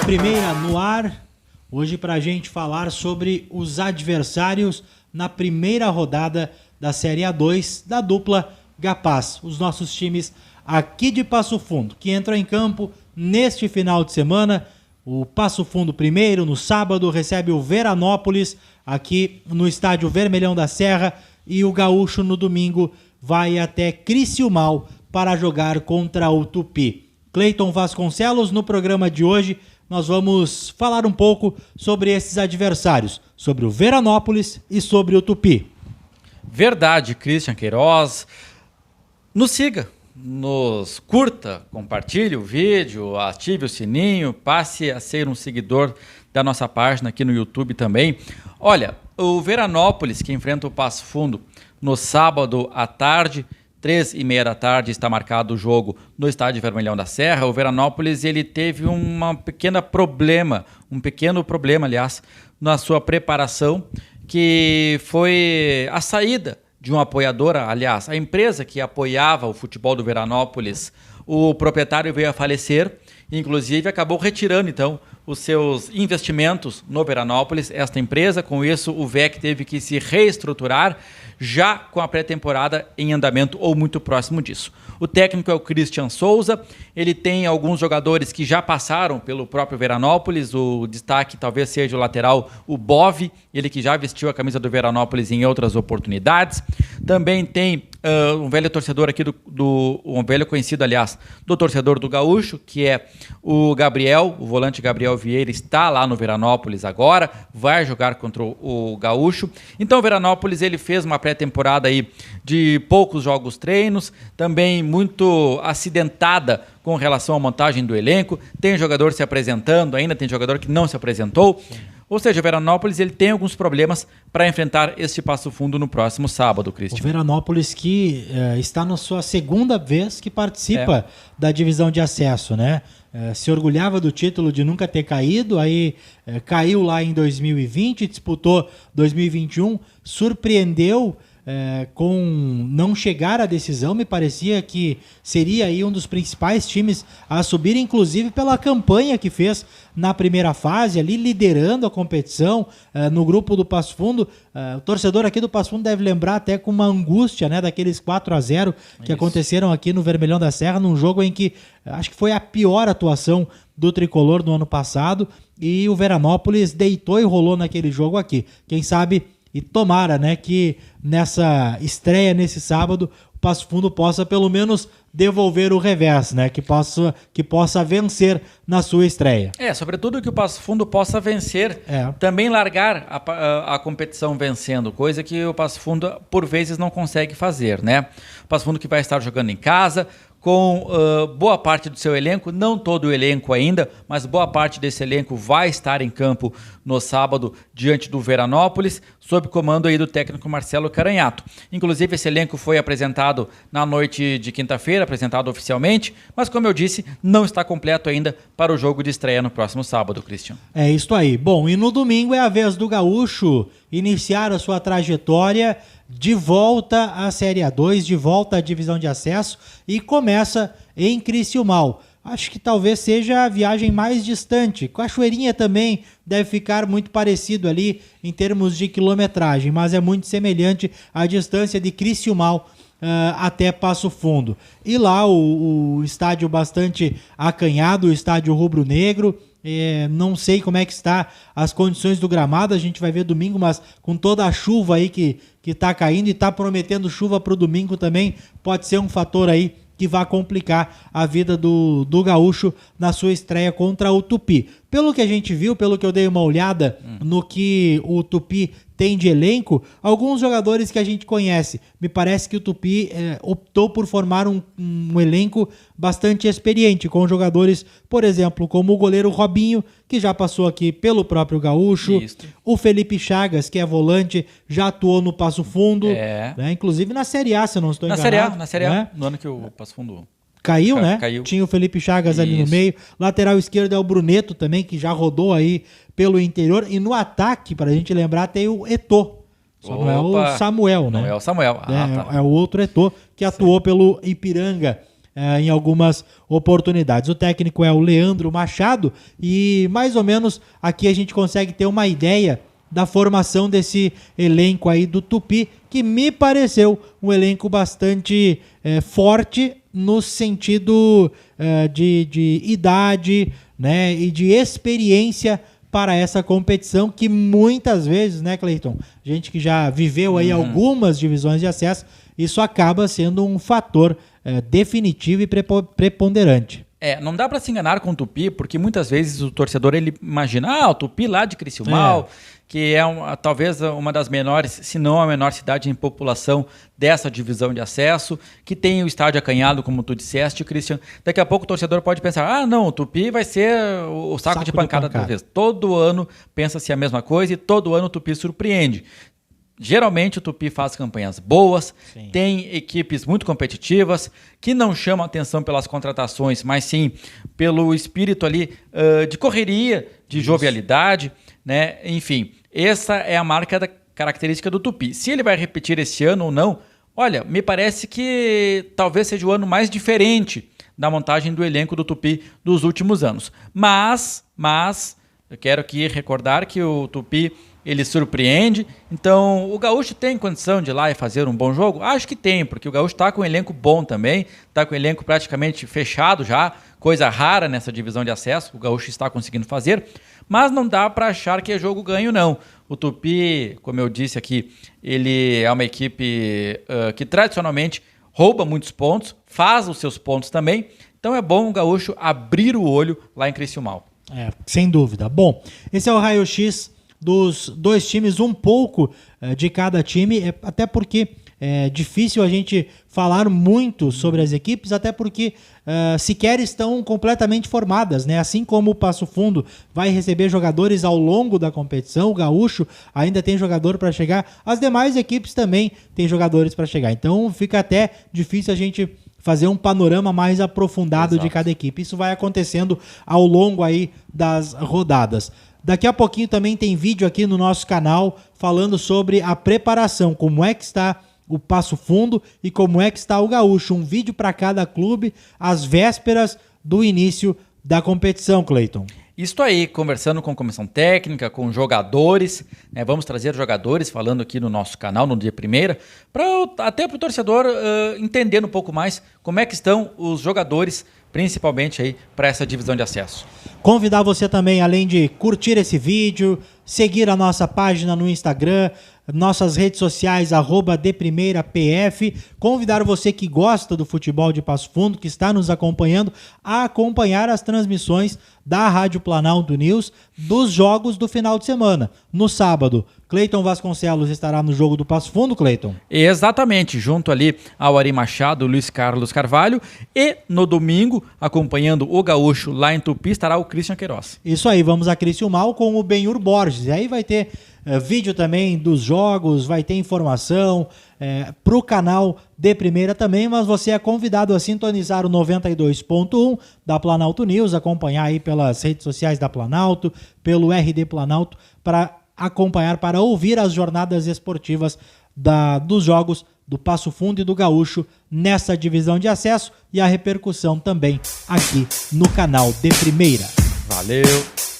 Primeira no ar, hoje para a gente falar sobre os adversários na primeira rodada da Série A2 da dupla Gapaz. Os nossos times aqui de Passo Fundo, que entram em campo neste final de semana. O Passo Fundo primeiro, no sábado, recebe o Veranópolis aqui no estádio Vermelhão da Serra, e o Gaúcho no domingo vai até Criciúmal para jogar contra o Tupi. Cleiton Vasconcelos, no programa de hoje nós vamos falar um pouco sobre esses adversários, sobre o Veranópolis e sobre o Tupi. Verdade, Christian Queiroz. Nos siga, nos curta, compartilhe o vídeo, ative o sininho, passe a ser um seguidor da nossa página aqui no YouTube também. Olha, o Veranópolis, que enfrenta o Passo Fundo no sábado à tarde, 3h30 da tarde, está marcado o jogo no estádio Vermelhão da Serra. O Veranópolis ele teve um pequeno problema, aliás, na sua preparação, que foi a saída de uma apoiadora, aliás, a empresa que apoiava o futebol do Veranópolis. O proprietário veio a falecer, inclusive acabou retirando então os seus investimentos no Veranópolis, esta empresa. Com isso, o VEC teve que se reestruturar, já com a pré-temporada em andamento ou muito próximo disso. O técnico é o Christian Souza, ele tem alguns jogadores que já passaram pelo próprio Veranópolis. O destaque talvez seja o lateral, o Bove, ele que já vestiu a camisa do Veranópolis em outras oportunidades. Também tem um velho torcedor aqui, um velho conhecido, aliás, do torcedor do Gaúcho, que é o Gabriel, o volante Gabriel Vieira, está lá no Veranópolis agora, vai jogar contra o Gaúcho. Então o Veranópolis ele fez uma pré-temporada aí de poucos jogos treinos, também muito acidentada com relação à montagem do elenco. Tem jogador se apresentando ainda, tem jogador que não se apresentou. Sim. Ou seja, o Veranópolis ele tem alguns problemas para enfrentar este Passo Fundo no próximo sábado, Cristian. O Veranópolis que está na sua segunda vez que participa da divisão de acesso, né? Se orgulhava do título de nunca ter caído, aí caiu lá em 2020, disputou 2021, surpreendeu com não chegar à decisão. Me parecia que seria aí um dos principais times a subir, inclusive pela campanha que fez na primeira fase, ali liderando a competição no grupo do Passo Fundo. O torcedor aqui do Passo Fundo deve lembrar até com uma angústia, né, daqueles 4-0 que aconteceram aqui no Vermelhão da Serra, num jogo em que acho que foi a pior atuação do tricolor no ano passado, e o Veranópolis deitou e rolou naquele jogo aqui. Quem sabe, e tomara, né, que nessa estreia, nesse sábado, o Passo Fundo possa pelo menos devolver o revés, né, que possa vencer na sua estreia. Sobretudo que o Passo Fundo possa vencer, também largar a competição vencendo, coisa que o Passo Fundo por vezes não consegue fazer, né? O Passo Fundo que vai estar jogando em casa, com boa parte do seu elenco, não todo o elenco ainda, mas boa parte desse elenco vai estar em campo no sábado diante do Veranópolis, sob comando aí do técnico Marcelo Caranhato. Inclusive esse elenco foi apresentado na noite de quinta-feira, apresentado oficialmente, mas como eu disse, não está completo ainda para o jogo de estreia no próximo sábado, Christian. É isso aí. Bom, e no domingo é a vez do Gaúcho iniciar a sua trajetória de volta à Série A2, de volta à divisão de acesso, e começa em Criciúmal. Acho que talvez seja a viagem mais distante. Cachoeirinha também deve ficar muito parecido ali em termos de quilometragem, mas é muito semelhante à distância de Criciúmal até Passo Fundo. E lá o estádio bastante acanhado, o estádio rubro-negro. Não sei como é que está as condições do gramado, a gente vai ver domingo, mas com toda a chuva aí que está caindo e está prometendo chuva para o domingo também, pode ser um fator aí que vai complicar a vida do Gaúcho na sua estreia contra o Tupi. Pelo que a gente viu, pelo que eu dei uma olhada no que o Tupi tem de elenco, alguns jogadores que a gente conhece. Me parece que o Tupi optou por formar um elenco bastante experiente, com jogadores, por exemplo, como o goleiro Robinho, que já passou aqui pelo próprio Gaúcho. Isso. O Felipe Chagas, que é volante, já atuou no Passo Fundo, né? Inclusive na Série A, se eu não estou enganado. Na Série A, no ano que o Passo Fundo caiu, né? Caiu. Tinha o Felipe Chagas ali no meio. Lateral esquerdo é o Bruneto também, que já rodou aí pelo interior. E no ataque, para a gente lembrar, tem o Eto'o. Só não é o Samuel, né? Não é o Samuel. É o outro Eto'o, que atuou pelo Ipiranga em algumas oportunidades. O técnico é o Leandro Machado e mais ou menos aqui a gente consegue ter uma ideia da formação desse elenco aí do Tupi, que me pareceu um elenco bastante forte no sentido de idade, né, e de experiência para essa competição que muitas vezes, né, Cleiton, gente que já viveu aí algumas divisões de acesso, isso acaba sendo um fator definitivo e preponderante. Não dá para se enganar com o Tupi, porque muitas vezes o torcedor ele imagina, o Tupi lá de Criciúmal, que é talvez uma das menores, se não a menor cidade em população dessa divisão de acesso, que tem o estádio acanhado, como tu disseste, Christian. Daqui a pouco o torcedor pode pensar, não, o Tupi vai ser o saco de pancada da vez. Todo ano pensa-se a mesma coisa e todo ano o Tupi surpreende. Geralmente o Tupi faz campanhas boas, tem equipes muito competitivas, que não chamam atenção pelas contratações, mas sim pelo espírito ali de correria, de jovialidade, né? Enfim, essa é a marca da característica do Tupi. Se ele vai repetir esse ano ou não, olha, me parece que talvez seja o ano mais diferente da montagem do elenco do Tupi dos últimos anos. Mas eu quero aqui recordar que o Tupi ele surpreende, então o Gaúcho tem condição de ir lá e fazer um bom jogo? Acho que tem, porque o Gaúcho está com um elenco bom também, está com um elenco praticamente fechado já, coisa rara nessa divisão de acesso, o Gaúcho está conseguindo fazer, mas não dá para achar que é jogo ganho não. O Tupi, como eu disse aqui, ele é uma equipe que tradicionalmente rouba muitos pontos, faz os seus pontos também, então é bom o Gaúcho abrir o olho lá em Criciúmal. Sem dúvida. Bom, esse é o raio-x dos dois times, um pouco de cada time, até porque é difícil a gente falar muito sobre as equipes, até porque sequer estão completamente formadas, né? Assim como o Passo Fundo vai receber jogadores ao longo da competição, o Gaúcho ainda tem jogador para chegar, as demais equipes também têm jogadores para chegar, então fica até difícil a gente fazer um panorama mais aprofundado de cada equipe. Isso vai acontecendo ao longo aí das rodadas. Daqui a pouquinho também tem vídeo aqui no nosso canal falando sobre a preparação, como é que está o Passo Fundo e como é que está o Gaúcho. Um vídeo para cada clube às vésperas do início da competição, Cleiton. Isso aí, conversando com comissão técnica, com jogadores, né? Vamos trazer jogadores falando aqui no nosso canal no dia 1º, até para o torcedor entender um pouco mais como é que estão os jogadores, principalmente aí para essa divisão de acesso. Convidar você também, além de curtir esse vídeo, seguir a nossa página no Instagram, nossas redes sociais, @deprimeirapf, convidar você que gosta do futebol de Passo Fundo, que está nos acompanhando, a acompanhar as transmissões da Rádio Planalto News dos jogos do final de semana. No sábado, Cleiton Vasconcelos estará no jogo do Passo Fundo, Cleiton? Exatamente, junto ali ao Ari Machado, Luiz Carlos Carvalho, e no domingo, acompanhando o Gaúcho lá em Tupi, estará o Christian Queiroz. Isso aí, vamos a Criciúmal com o Benhur Borges, e aí vai ter vídeo também dos jogos, vai ter informação para o canal de primeira também, mas você é convidado a sintonizar o 92.1 da Planalto News, acompanhar aí pelas redes sociais da Planalto, pelo RD Planalto, para acompanhar, para ouvir as jornadas esportivas dos jogos do Passo Fundo e do Gaúcho nessa divisão de acesso e a repercussão também aqui no canal de primeira. Valeu!